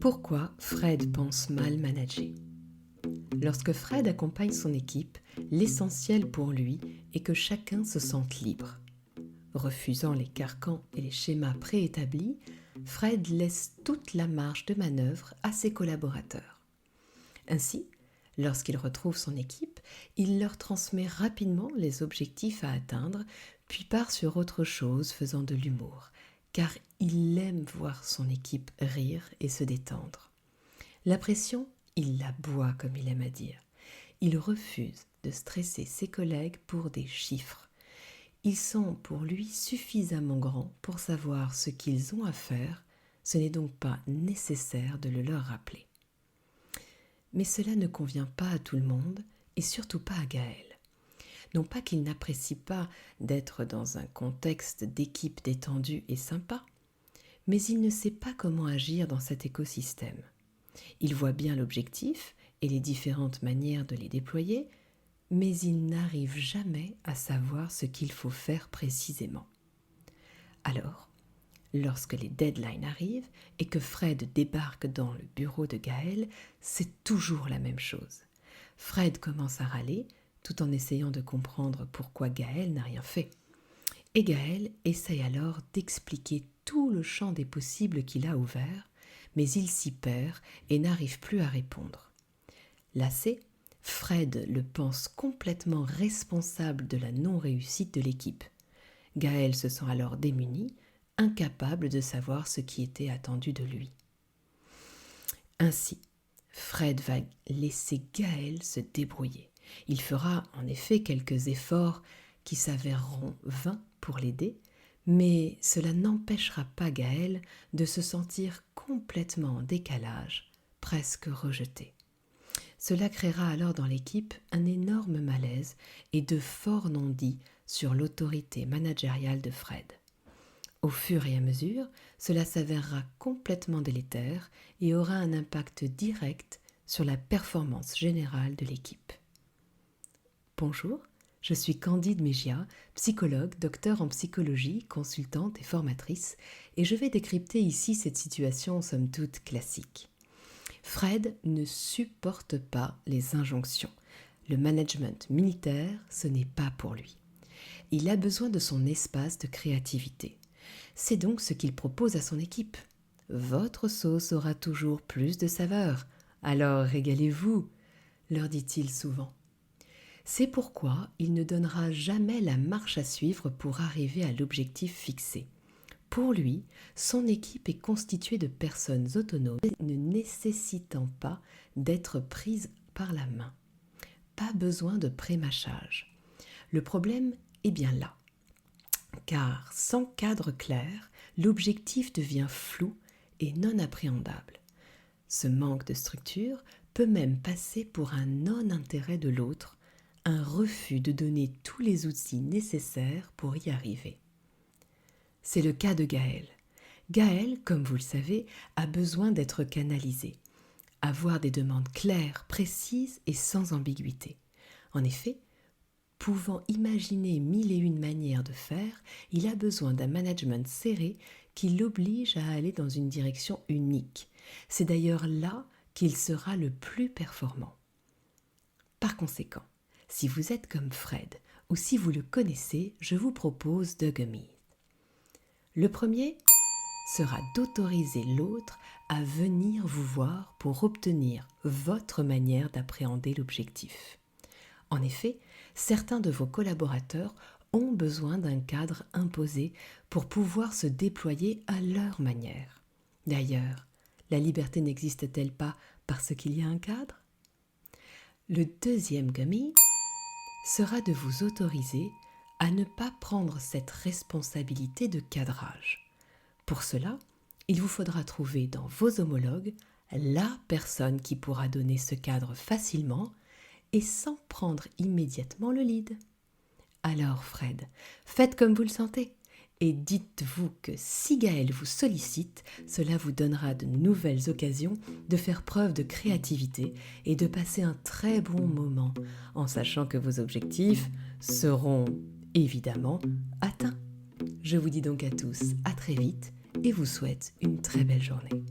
Pourquoi Fred pense mal manager? Lorsque Fred accompagne son équipe, l'essentiel pour lui est que chacun se sente libre. Refusant les carcans et les schémas préétablis, Fred laisse toute la marge de manœuvre à ses collaborateurs. Ainsi, lorsqu'il retrouve son équipe, il leur transmet rapidement les objectifs à atteindre, puis part sur autre chose faisant de l'humour, car il aime voir son équipe rire et se détendre. La pression, il la boit comme il aime à dire. Il refuse de stresser ses collègues pour des chiffres. Ils sont pour lui suffisamment grands pour savoir ce qu'ils ont à faire, ce n'est donc pas nécessaire de le leur rappeler. Mais cela ne convient pas à tout le monde et surtout pas à Gaël. Non pas qu'il n'apprécie pas d'être dans un contexte d'équipe détendue et sympa, mais il ne sait pas comment agir dans cet écosystème. Il voit bien l'objectif et les différentes manières de les déployer, mais il n'arrive jamais à savoir ce qu'il faut faire précisément. Alors, lorsque les deadlines arrivent et que Fred débarque dans le bureau de Gaël, c'est toujours la même chose. Fred commence à râler tout en essayant de comprendre pourquoi Gaël n'a rien fait. Et Gaël essaye alors d'expliquer tout le champ des possibles qu'il a ouvert, mais il s'y perd et n'arrive plus à répondre. Lassé, Fred le pense complètement responsable de la non-réussite de l'équipe. Gaël se sent alors démuni, incapable de savoir ce qui était attendu de lui. Ainsi, Fred va laisser Gaël se débrouiller. Il fera en effet quelques efforts qui s'avéreront vains pour l'aider, mais cela n'empêchera pas Gaël de se sentir complètement en décalage, presque rejeté. Cela créera alors dans l'équipe un énorme malaise et de forts non-dits sur l'autorité managériale de Fred. Au fur et à mesure, cela s'avérera complètement délétère et aura un impact direct sur la performance générale de l'équipe. Bonjour, je suis Candide Mégia, psychologue, docteur en psychologie, consultante et formatrice, et je vais décrypter ici cette situation somme toute classique. Fred ne supporte pas les injonctions. Le management militaire, ce n'est pas pour lui. Il a besoin de son espace de créativité. C'est donc ce qu'il propose à son équipe. Votre sauce aura toujours plus de saveur, alors régalez-vous, leur dit-il souvent. C'est pourquoi il ne donnera jamais la marche à suivre pour arriver à l'objectif fixé. Pour lui, son équipe est constituée de personnes autonomes ne nécessitant pas d'être prises par la main. Pas besoin de prémâchage. Le problème est bien là. Car sans cadre clair, l'objectif devient flou et non appréhendable. Ce manque de structure peut même passer pour un non-intérêt de l'autre, un refus de donner tous les outils nécessaires pour y arriver. C'est le cas de Gaël. Gaël, comme vous le savez, a besoin d'être canalisé, avoir des demandes claires, précises et sans ambiguïté. En effet, pouvant imaginer mille et une manières de faire, il a besoin d'un management serré qui l'oblige à aller dans une direction unique. C'est d'ailleurs là qu'il sera le plus performant. Par conséquent, si vous êtes comme Fred ou si vous le connaissez, je vous propose deux gummies. Le premier sera d'autoriser l'autre à venir vous voir pour obtenir votre manière d'appréhender l'objectif. En effet, certains de vos collaborateurs ont besoin d'un cadre imposé pour pouvoir se déployer à leur manière. D'ailleurs, la liberté n'existe-t-elle pas parce qu'il y a un cadre ? Le deuxième gummy sera de vous autoriser à ne pas prendre cette responsabilité de cadrage. Pour cela, il vous faudra trouver dans vos homologues la personne qui pourra donner ce cadre facilement et sans prendre immédiatement le lead. Alors Fred, faites comme vous le sentez et dites-vous que si Gaël vous sollicite, cela vous donnera de nouvelles occasions de faire preuve de créativité et de passer un très bon moment en sachant que vos objectifs seront évidemment atteints. Je vous dis donc à tous à très vite et vous souhaite une très belle journée.